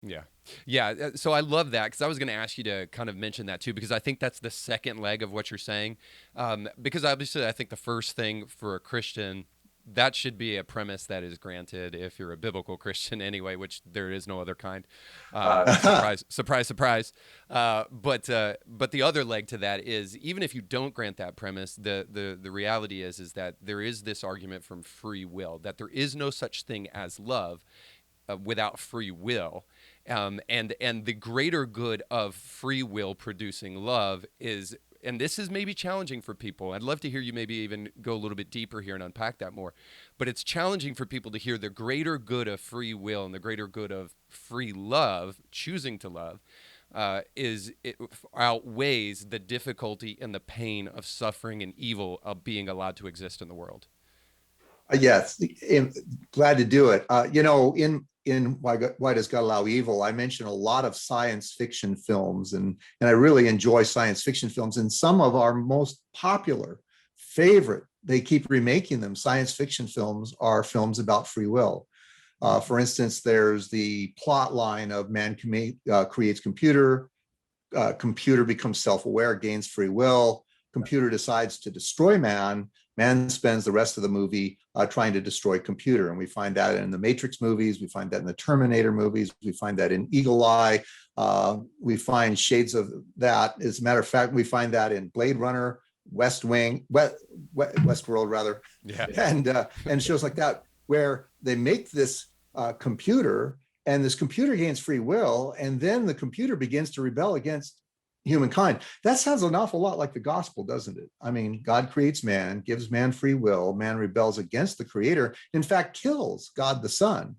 Yeah. Yeah. So I love that because I was going to ask you to kind of mention that too, because I think that's the second leg of what you're saying. Because obviously, I think the first thing for a Christian, that should be a premise that is granted if you're a biblical Christian anyway, which there is no other kind. Surprise, surprise, surprise. But the other leg to that is even if you don't grant that premise, the reality is that there is this argument from free will that there is no such thing as love without free will. And the greater good of free will producing love is, and this is maybe challenging for people. I'd love to hear you maybe even go a little bit deeper here and unpack that more. But it's challenging for people to hear the greater good of free will and the greater good of free love, choosing to love, it outweighs the difficulty and the pain of suffering and evil of being allowed to exist in the world. Yes, glad to do it. In Why Does God Allow Evil, I mention a lot of science fiction films, and I really enjoy science fiction films. And some of our most popular, favorite, they keep remaking them. Science fiction films are films about free will. For instance, there's the plot line of man creates computer, computer becomes self-aware, gains free will, computer decides to destroy man. Man spends the rest of the movie trying to destroy computer. And we find that in the Matrix movies. We find that in the Terminator movies. We find that in Eagle Eye. We find shades of that. As a matter of fact, we find that in Blade Runner, Westworld rather, Yeah. and shows like that, where they make this computer, and this computer gains free will, and then the computer begins to rebel against humankind. That sounds an awful lot like the gospel, doesn't it? I mean, God creates man, gives man free will, man rebels against the creator, in fact, kills God the Son.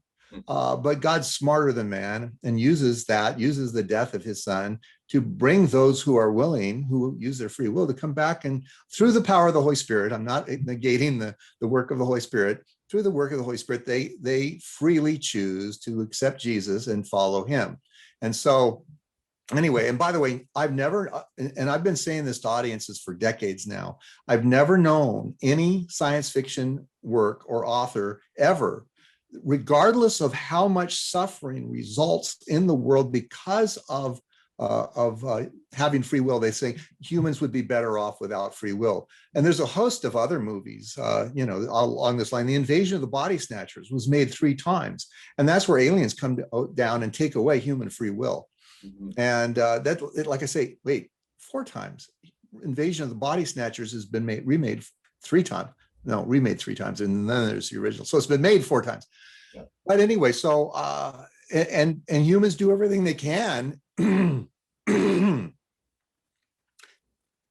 But God's smarter than man and uses the death of his son to bring those who are willing, who use their free will, to come back, and through the power of the Holy Spirit, I'm not negating the work of the Holy Spirit, through the work of the Holy Spirit, they freely choose to accept Jesus and follow him. And so anyway, and by the way, I've been saying this to audiences for decades now, I've never known any science fiction work or author ever, regardless of how much suffering results in the world because of having free will, they say humans would be better off without free will. And there's a host of other movies, along this line. The Invasion of the Body Snatchers was made 3 times, and that's where aliens come down and take away human free will. Mm-hmm. And like I say, 4 times. Invasion of the Body Snatchers has been remade 3 times. No, remade 3 times, and then there's the original. So it's been made 4 times. Yeah. But anyway, so and humans do everything they can.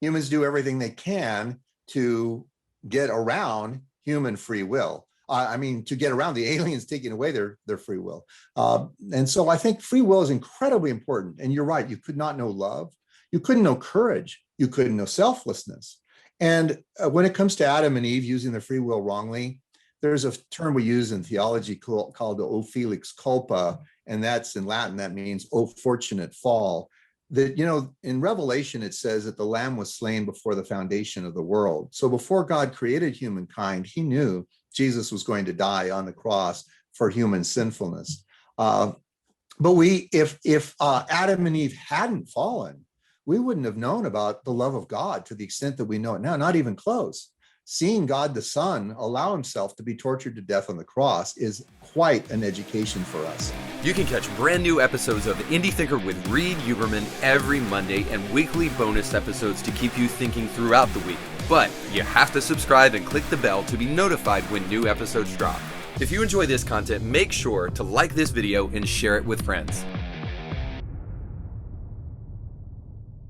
Humans do everything they can to get around human free will. To get around the aliens taking away their free will. And so I think free will is incredibly important. And you're right, you could not know love. You couldn't know courage. You couldn't know selflessness. And when it comes to Adam and Eve using their free will wrongly, there's a term we use in theology called o felix culpa, and that's in Latin, that means, oh, fortunate fall. That, in Revelation, it says that the Lamb was slain before the foundation of the world. So before God created humankind, he knew Jesus was going to die on the cross for human sinfulness. But if Adam and Eve hadn't fallen, we wouldn't have known about the love of God to the extent that we know it now, not even close. Seeing God the Son allow himself to be tortured to death on the cross is quite an education for us. You can catch brand new episodes of Indie Thinker with Reed Huberman every Monday, and weekly bonus episodes to keep you thinking throughout the week. But you have to subscribe and click the bell to be notified when new episodes drop. If you enjoy this content, make sure to like this video and share it with friends.